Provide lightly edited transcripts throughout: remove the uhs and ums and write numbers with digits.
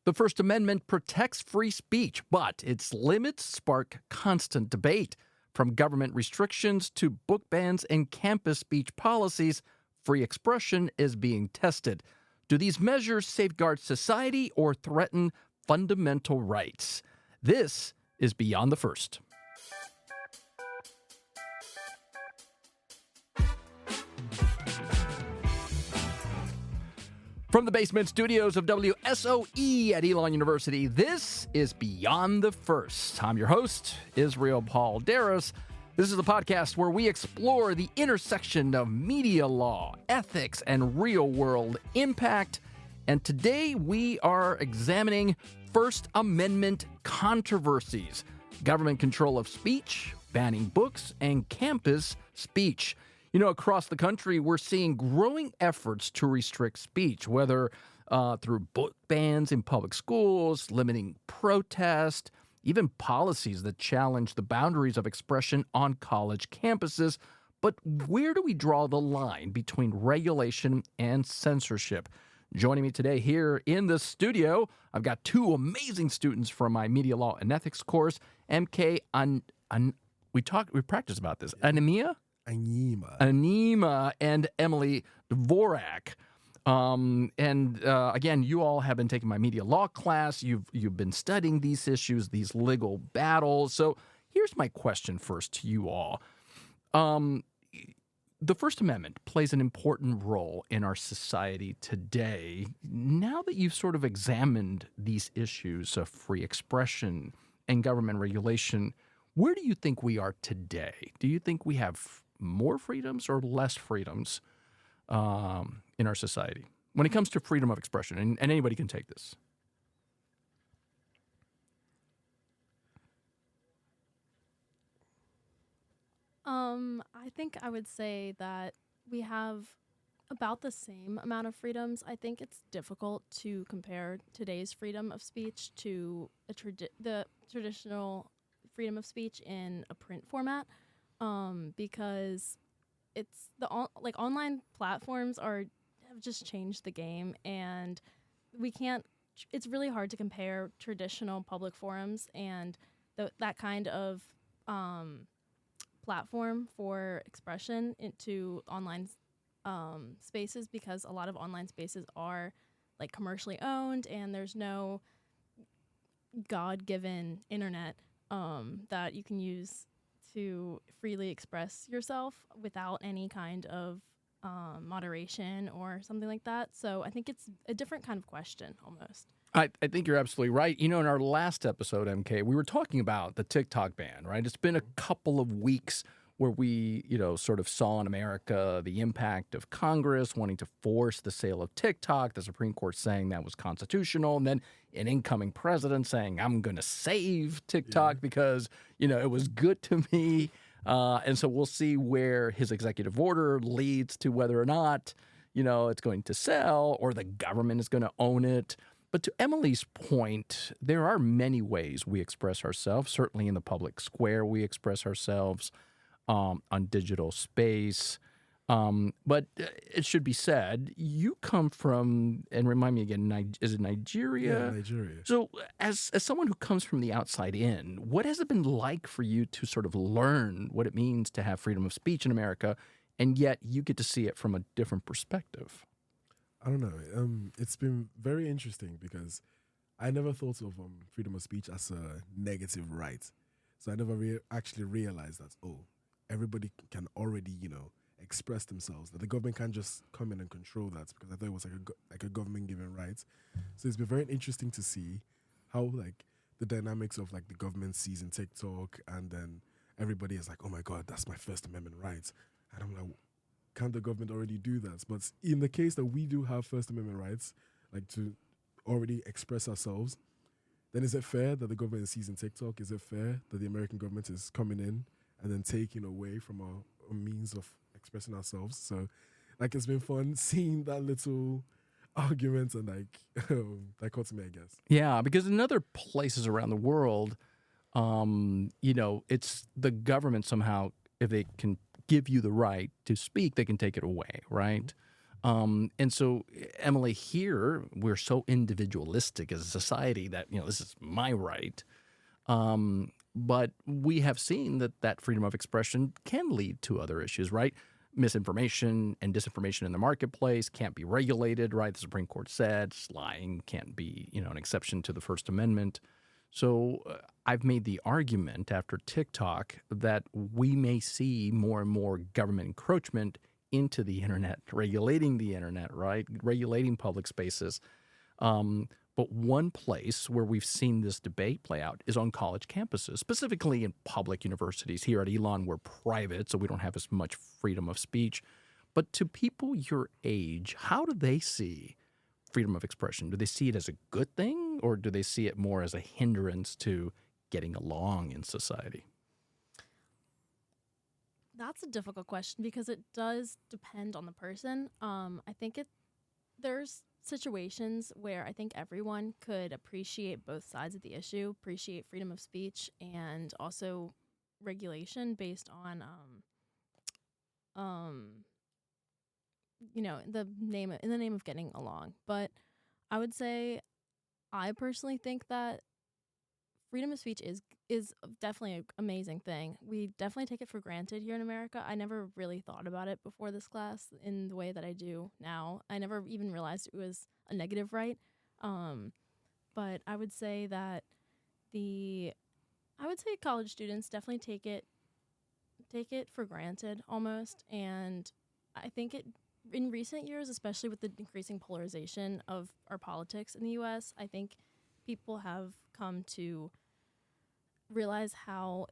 The First Amendment protects free speech, but its limits spark constant debate. From government restrictions to book bans and campus speech policies, free expression is being tested. Do these measures safeguard society or threaten fundamental rights? This is Beyond the First. From the basement studios of WSOE at Elon University, this is Beyond the First. I'm your host, Israel Paul Darris. This is the podcast where we explore the intersection of media law, ethics, and real-world impact. And today we are examining First Amendment controversies, government control of speech, banning books, and campus speech. You know, across the country, we're seeing growing efforts to restrict speech, whether through book bans in public schools, limiting protest, even policies that challenge the boundaries of expression on college campuses. But where do we draw the line between regulation and censorship? Joining me today here in the studio, I've got two amazing students from my media law and ethics course, MK. We practiced about this. Anemia? Anima and Emily Dvorak. Again, you all have been taking my media law class. You've been studying these issues, these legal battles. So here's my question first to you all. The First Amendment plays an important role in our society today. Now that you've sort of examined these issues of free expression and government regulation, where do you think we are today? Do you think we have more freedoms or less freedoms in our society when it comes to freedom of expression? And anybody can take this. I think I would say that we have about the same amount of freedoms. I think it's difficult to compare today's freedom of speech to the traditional freedom of speech in a print format. Because it's online platforms have just changed the game, and it's really hard to compare traditional public forums and that kind of platform for expression into online spaces, because a lot of online spaces are like commercially owned, and there's no God-given internet that you can use to freely express yourself without any kind of moderation or something like that. So I think it's a different kind of question almost. I think you're absolutely right. You know, in our last episode, MK, we were talking about the TikTok ban, right? It's been a couple of weeks where we, sort of saw in America the impact of Congress wanting to force the sale of TikTok, the Supreme Court saying that was constitutional, and then an incoming president saying, I'm going to save TikTok because, it was good to me. And so we'll see where his executive order leads to, whether or not, it's going to sell or the government is going to own it. But to Emily's point, there are many ways we express ourselves. Certainly in the public square, we express ourselves on digital space. But it should be said, you come from, and remind me again, is it Nigeria? Yeah, Nigeria. So as someone who comes from the outside in, what has it been like for you to sort of learn what it means to have freedom of speech in America, and yet you get to see it from a different perspective? I don't know. It's been very interesting because I never thought of freedom of speech as a negative right. So I never actually realized that, everybody can already, express themselves, that the government can't just come in and control that, because I thought it was like a government given right. So it's been very interesting to see how the dynamics of the government sees in TikTok, and then everybody is like, oh my God, that's my First Amendment right. And I'm like, can't the government already do that? But in the case that we do have First Amendment rights, to already express ourselves, then is it fair that the government sees in TikTok? Is it fair that the American government is coming in and then taking away from our means of expressing ourselves? So it's been fun seeing that little argument and dichotomy, I guess. Yeah, because in other places around the world, it's the government somehow, if they can give you the right to speak, they can take it away, right? And so, Emily, here we're so individualistic as a society that, this is my right. But we have seen that freedom of expression can lead to other issues, right? Misinformation and disinformation in the marketplace can't be regulated, right? The Supreme Court said lying can't be, an exception to the First Amendment. So I've made the argument after TikTok that we may see more and more government encroachment into the internet, regulating the internet, right? Regulating public spaces. But one place where we've seen this debate play out is on college campuses, specifically in public universities. Here at Elon, we're private, so we don't have as much freedom of speech. But to people your age, how do they see freedom of expression? Do they see it as a good thing, or do they see it more as a hindrance to getting along in society? That's a difficult question because it does depend on the person. I think there's situations where I think everyone could appreciate both sides of the issue, appreciate freedom of speech and also regulation based on in the name of getting along. But I would say I personally think that freedom of speech is definitely an amazing thing. We definitely take it for granted here in America. I never really thought about it before this class in the way that I do now. I never even realized it was a negative right. But I would say that college students definitely take it for granted almost. And I think in recent years, especially with the increasing polarization of our politics in the U.S., I think people have come to realize how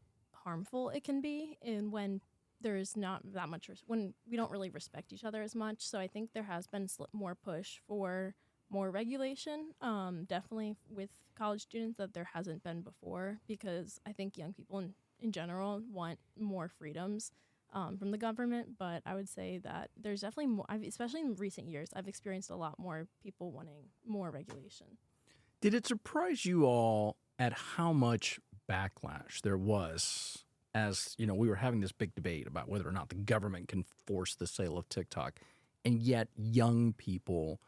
harmful it can be and when there's not that much when we don't really respect each other as much. So I think there has been more push for more regulation, definitely with college students, that there hasn't been before, because I think young people in general want more freedoms from the government. But I would say that there's definitely more, especially in recent years, I've experienced a lot more people wanting more regulation. Did it surprise you all at how much backlash there was as, we were having this big debate about whether or not the government can force the sale of TikTok, and yet young people,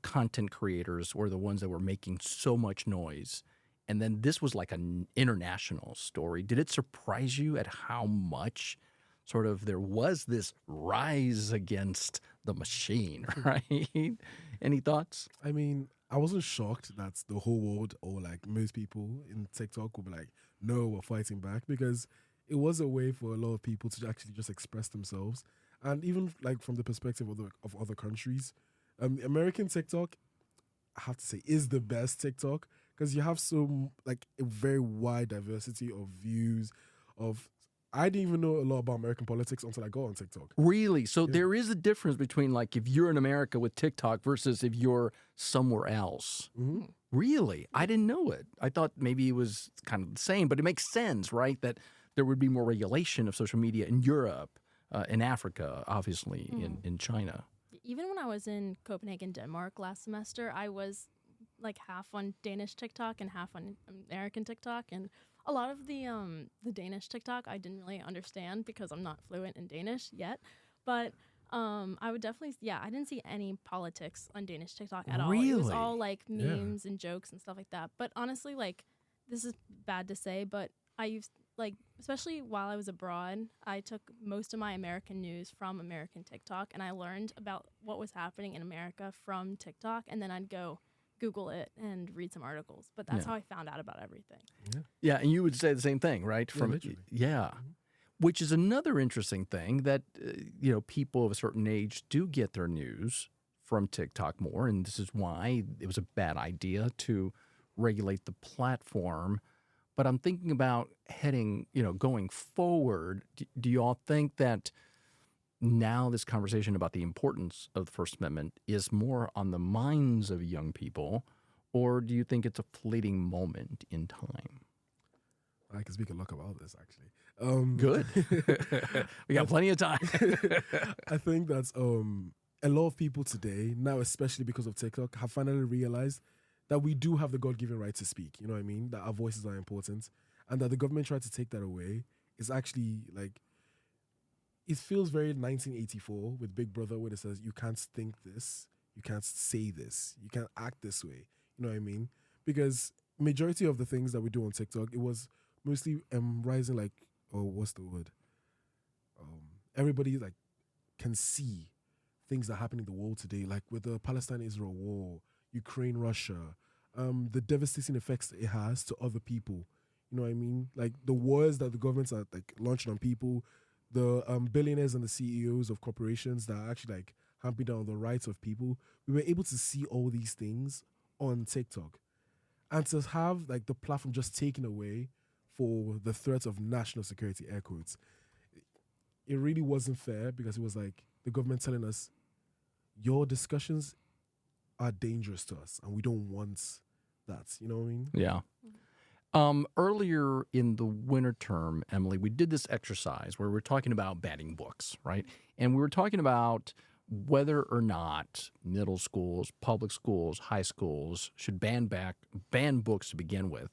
content creators were the ones that were making so much noise. And then this was like an international story. Did it surprise you at how much sort of there was this rise against the machine, right? Any thoughts? I mean, I wasn't shocked that the whole world or like most people in TikTok would be like, no, we're fighting back, because it was a way for a lot of people to actually just express themselves. And even like from the perspective of other countries, American TikTok, I have to say, is the best TikTok, because you have a very wide diversity of views I didn't even know a lot about American politics until I got on TikTok. Really? So there is a difference between like if you're in America with TikTok versus if you're somewhere else. Mm-hmm. Really? I didn't know it. I thought maybe it was kind of the same, but it makes sense, right? That there would be more regulation of social media in Europe, in Africa, obviously, in China. Even when I was in Copenhagen, Denmark last semester, I was like half on Danish TikTok and half on American TikTok, and a lot of the Danish TikTok I didn't really understand because I'm not fluent in Danish yet. But I would definitely, I didn't see any politics on Danish TikTok at all. Really? It was all like memes and jokes and stuff like that. But honestly, like, this is bad to say, but I used, like, especially while I was abroad, I took most of my American news from American TikTok, and I learned about what was happening in America from TikTok, and then I'd go Google it and read some articles. But that's how I found out about everything. Yeah, and you would say the same thing, right? Literally. Which is another interesting thing that, people of a certain age do get their news from TikTok more, and this is why it was a bad idea to regulate the platform. But I'm thinking about going forward. Do you all think that now this conversation about the importance of the First Amendment is more on the minds of young people, or do you think it's a fleeting moment in time? I can speak a lot about this, actually. Good. We got plenty of time. I think that a lot of people today, now especially because of TikTok, have finally realized that we do have the God-given right to speak. You know what I mean? That our voices are important, and that the government trying to take that away is actually like, it feels very 1984 with Big Brother, where it says you can't think this, you can't say this, you can't act this way. You know what I mean? Because majority of the things that we do on TikTok, it was mostly rising like, oh, what's the word? Everybody like can see things that happen in the world today, like with the Palestine-Israel war, Ukraine-Russia, the devastating effects it has to other people. You know what I mean? Like the wars that the governments are like launching on people, the billionaires and the CEOs of corporations that are actually like hampering down on the rights of people. We were able to see all these things on TikTok. And to have like the platform just taken away for the threat of national security, air quotes, it really wasn't fair, because it was like the government telling us, your discussions are dangerous to us and we don't want that. You know what I mean? Yeah. Earlier in the winter term, Emily, we did this exercise where we were talking about banning books, right? And we were talking about whether or not middle schools, public schools, high schools should ban books to begin with.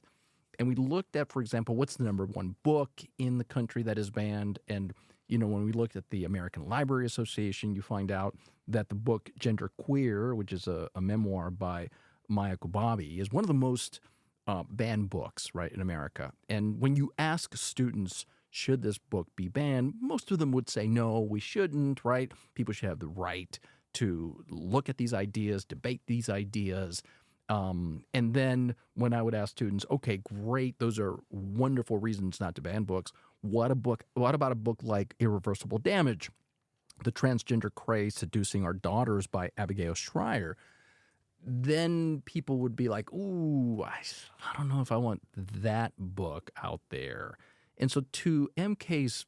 And we looked at, for example, what's the number one book in the country that is banned. And, you know, when we looked at the American Library Association, you find out that the book Gender Queer, which is a memoir by Maya Kubabi, is one of the most banned books, right, in America. And when you ask students, should this book be banned, most of them would say, no, we shouldn't, right? People should have the right to look at these ideas, debate these ideas. And then when I would ask students, okay, great, those are wonderful reasons not to ban books. What about a book like Irreversible Damage, The Transgender Craze Seducing Our Daughters by Abigail Schreier? Then people would be like, ooh, I don't know if I want that book out there. And so to MK's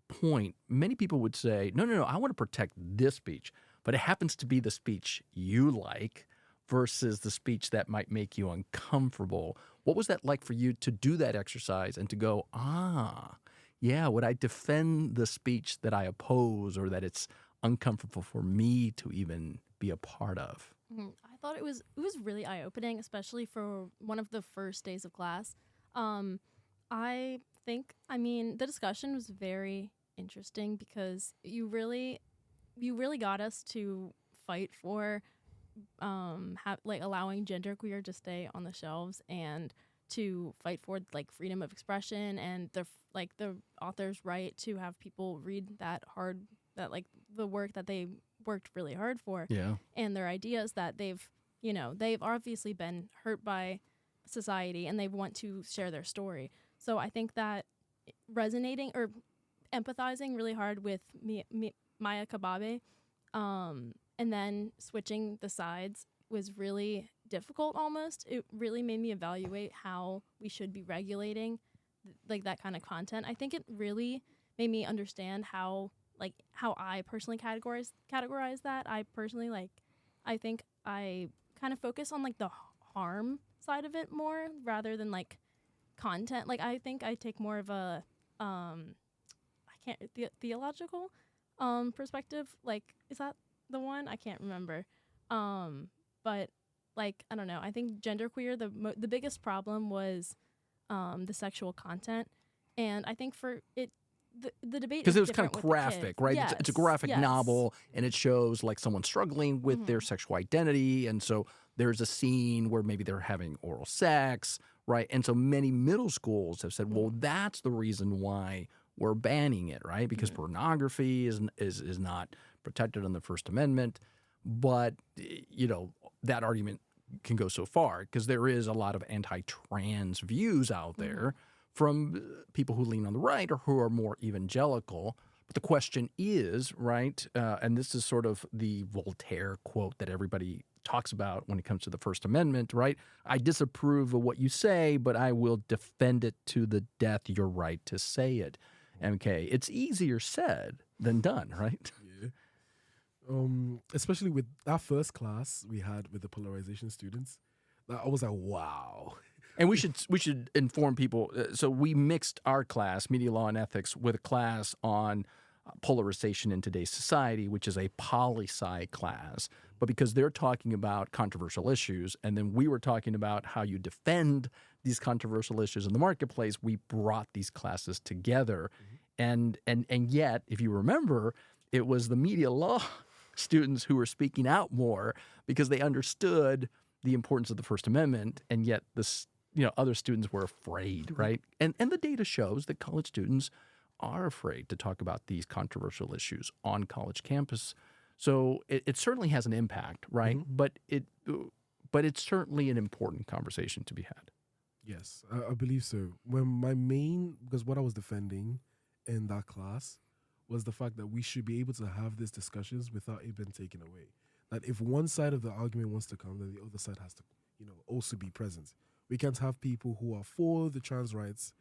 point, many people would say, no, I want to protect this speech, but it happens to be the speech you like versus the speech that might make you uncomfortable. What was that like for you to do that exercise and to go, yeah, would I defend the speech that I oppose or that it's uncomfortable for me to even be a part of? I thought it was really eye-opening, especially for one of the first days of class. I think, the discussion was very interesting because you really got us to fight for allowing genderqueer to stay on the shelves and to fight for like freedom of expression and the author's right to have people read the work that they worked really hard for. Yeah. And their ideas that they've obviously been hurt by society and they want to share their story. So I think that resonating or empathizing really hard with Maya Kababe, and then switching the sides was really difficult almost. It really made me evaluate how we should be regulating like that kind of content. I think it really made me understand how I personally categorize that. I think I kind of focus on like the harm side of it more rather than like content. Like I think I take more of a theological perspective. Like, is that the one? I can't remember. But like I don't know. I think genderqueer the biggest problem was the sexual content, and I think for it. The debate because it was kind of graphic, right? Yes, it's a graphic novel, and it shows like someone struggling with their sexual identity, and so there's a scene where maybe they're having oral sex, right? And so many middle schools have said, well, that's the reason why we're banning it, right? Because pornography is not protected in the First Amendment, but you know that argument can go so far because there is a lot of anti-trans views out there. From people who lean on the right or who are more evangelical. But the question is, right, and this is sort of the Voltaire quote that everybody talks about when it comes to the First Amendment, right? I disapprove of what you say, but I will defend it to the death, your right to say it. MK, it's easier said than done, right? Yeah. Especially with that first class we had with the polarization students, I was like, wow. And we should inform people. So we mixed our class, Media Law and Ethics, with a class on polarization in today's society, which is a poli-sci class. But because they're talking about controversial issues, and then we were talking about how you defend these controversial issues in the marketplace, we brought these classes together. And yet, if you remember, it was the media law students who were speaking out more because they understood the importance of the First Amendment, and yet other students were afraid, right? And the data shows that college students are afraid to talk about these controversial issues on college campus. So it certainly has an impact, right? But it's certainly an important conversation to be had. Yes, I believe so. Because what I was defending in that class was the fact that we should be able to have these discussions without it being taken away. That if one side of the argument wants to come, then the other side has to, also be present. We can't have people who are for the trans rights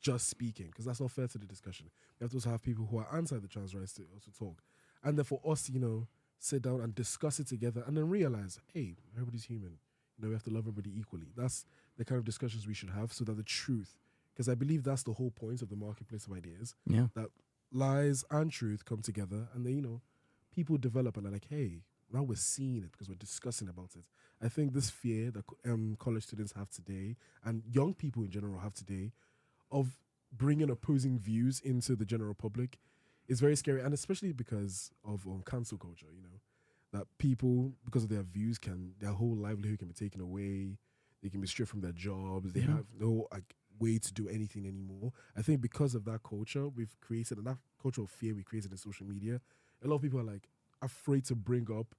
just speaking, because that's not fair to the discussion. We have to also have people who are anti the trans rights to also talk. And then for us, sit down and discuss it together and then realize, hey, everybody's human. We have to love everybody equally. That's the kind of discussions we should have so that the truth, because I believe that's the whole point of the marketplace of ideas, that lies and truth come together and then, people develop and they're like, hey, now we're seeing it because we're discussing about it. I think this fear that college students have today and young people in general have today of bringing opposing views into the general public is very scary, and especially because of cancel culture, that people, because of their views, their whole livelihood can be taken away. They can be stripped from their jobs. They have no way to do anything anymore. I think because of that culture we've created, and that culture of fear we created in social media, a lot of people are afraid to bring up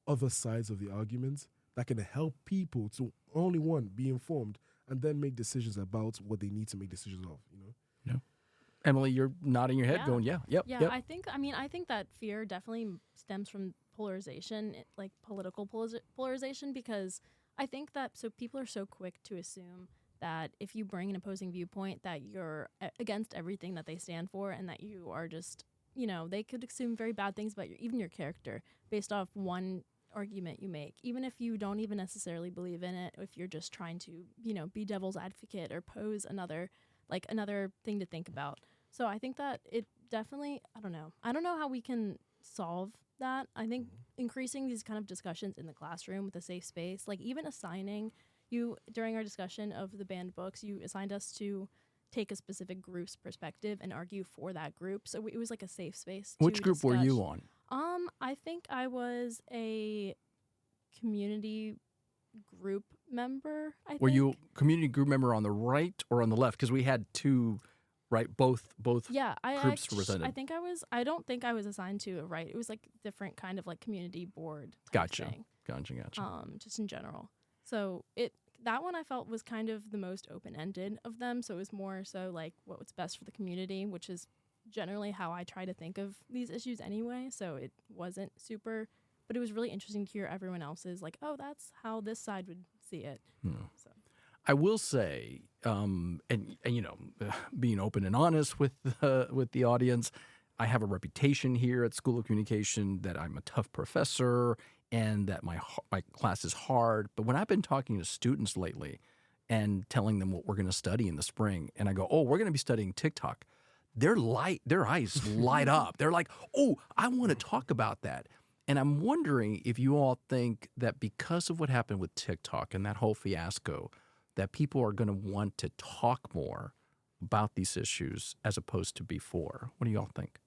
other sides of the argument that can help people to only be informed and then make decisions about what they need to make decisions of. Yeah. Emily, you're nodding your head, going, "Yeah, yep." I think that fear definitely stems from polarization, like political polarization, because I think that people are so quick to assume that if you bring an opposing viewpoint that you're against everything that they stand for, and that you are just, they could assume very bad things about even your character based off one argument you make, even if you don't even necessarily believe in it, if you're just trying to, be devil's advocate or pose another thing to think about. So I think that it definitely, I don't know how we can solve that. I think increasing these kind of discussions in the classroom with a safe space, like even assigning during our discussion of the banned books, you assigned us to take a specific group's perspective and argue for that group. So it was like a safe space. Which group were you on? I think I was a community group member. Were you a community group member on the right or on the left? Because we had two, right? Both groups represented. I don't think I was assigned to a right. It was like different kind of like community board type Gotcha. thing. Gotcha. Just in general. So that one I felt was kind of the most open-ended of them. So it was more so like what's best for the community, which is generally how I try to think of these issues anyway. So it wasn't super, but it was really interesting to hear everyone else's like, oh, that's how this side would see it. So I will say, being open and honest with the audience, I have a reputation here at School of Communication that I'm a tough professor and that my class is hard. But when I've been talking to students lately and telling them what we're going to study in the spring, and I go, oh, we're going to be studying TikTok, their eyes light up. They're like, oh, I want to talk about that. And I'm wondering if you all think that because of what happened with TikTok and that whole fiasco, that people are going to want to talk more about these issues as opposed to before. What do you all think?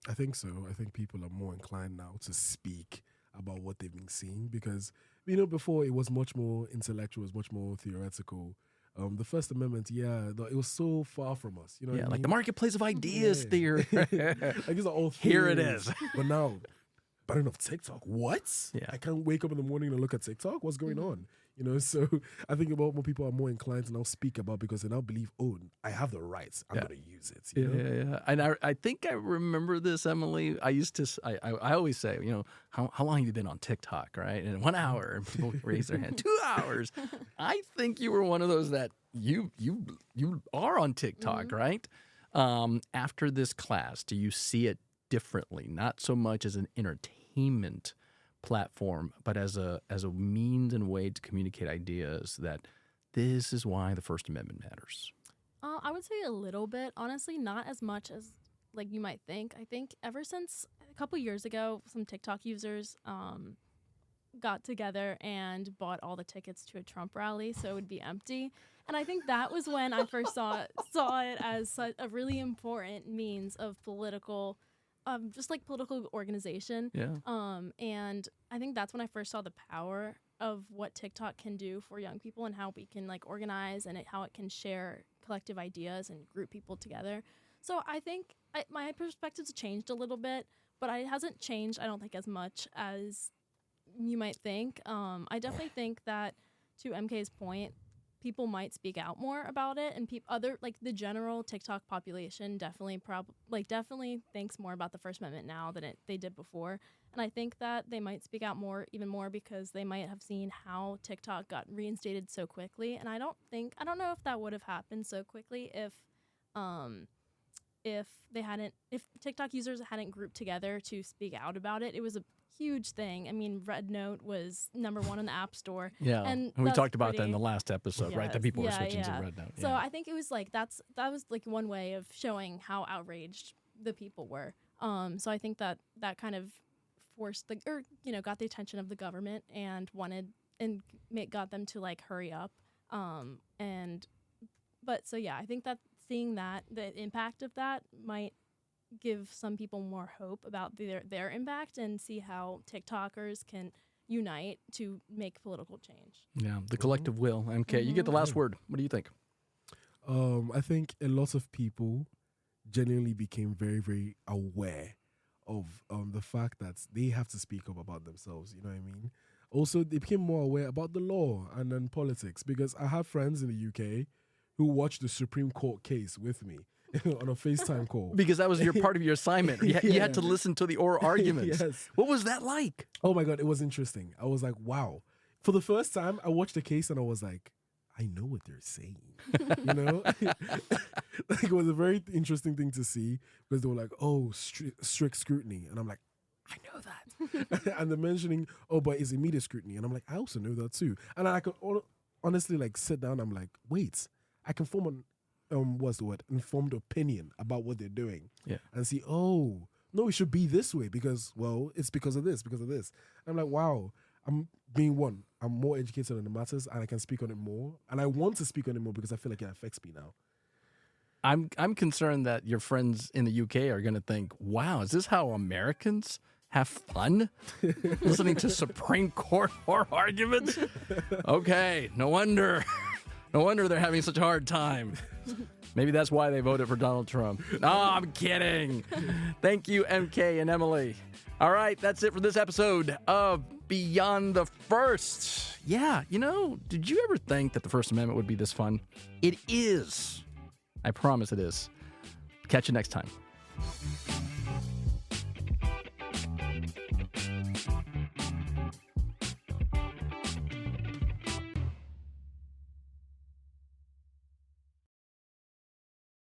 I think so. I think people are more inclined now to speak about what they've been seeing because, before it was much more intellectual, it was much more theoretical. The First Amendment, it was so far from us. You know what I mean? Like the marketplace of ideas theory. Like these are all theories. Here it is. But now, banning of TikTok. What? Yeah. I can't wake up in the morning and look at TikTok. What's going on? So I think about what people are more inclined to now speak about because they now believe, oh, I have the rights. I'm going to use it. Yeah. And I think I remember this, Emily. I always say, how long have you been on TikTok, right? And 1 hour, and people raise their hand. 2 hours. I think you were one of those that you are on TikTok, right? After this class, do you see it differently? Not so much as an entertainment platform, but as a means and way to communicate ideas that this is why the First Amendment matters. I would say a little bit, honestly, not as much as like you might think. I think ever since a couple years ago, some TikTok users got together and bought all the tickets to a Trump rally so it would be empty. And I think that was when I first saw it as a really important means of political, just like political organization. Yeah. And I think that's when I first saw the power of what TikTok can do for young people and how we can like organize and how it can share collective ideas and group people together. So I think my perspective's changed a little bit, but it hasn't changed, I don't think, as much as you might think. I definitely think that, to MK's point, people might speak out more about it, and the general TikTok population definitely thinks more about the First Amendment now than they did before. And I think that they might speak out even more because they might have seen how TikTok got reinstated so quickly. And I don't know if that would have happened so quickly if TikTok users hadn't grouped together to speak out about it. It was a huge thing. I mean, Red Note was #1 in the App Store. Yeah, and we talked about that in the last episode, yes, right? That people were switching to Red Note. So I think it was like that was like one way of showing how outraged the people were. So I think that kind of forced got the attention of the government and got them to like hurry up. I think that seeing that the impact of that might give some people more hope about their impact and see how TikTokers can unite to make political change. Yeah, the collective will. MK, you get the last word. What do you think? I think a lot of people genuinely became very, very aware of the fact that they have to speak up about themselves. You know what I mean? Also, they became more aware about the law and then politics, because I have friends in the UK who watched the Supreme Court case with me on a FaceTime call. Because that was part of your assignment. You had to listen to the oral arguments. Yes. What was that like? Oh my God, it was interesting. I was like, wow. For the first time, I watched the case and I was like, I know what they're saying. You know? Like, it was a very interesting thing to see, because they were like, oh, strict scrutiny. And I'm like, I know that. And they're mentioning, oh, but is it media scrutiny? And I'm like, I also know that too. And I could honestly like sit down. I'm like, wait, I can form an informed opinion about what they're doing. Yeah. And see, oh, no, it should be this way because, well, it's because of this. And I'm like, wow, I'm more educated on the matters and I can speak on it more. And I want to speak on it more because I feel like it affects me now. I'm concerned that your friends in the UK are going to think, wow, is this how Americans have fun? Listening to Supreme Court arguments? Okay, no wonder they're having such a hard time. Maybe that's why they voted for Donald Trump. No, I'm kidding. Thank you, MK and Emily. All right, that's it for this episode of Beyond the First. Yeah, did you ever think that the First Amendment would be this fun? It is. I promise it is. Catch you next time.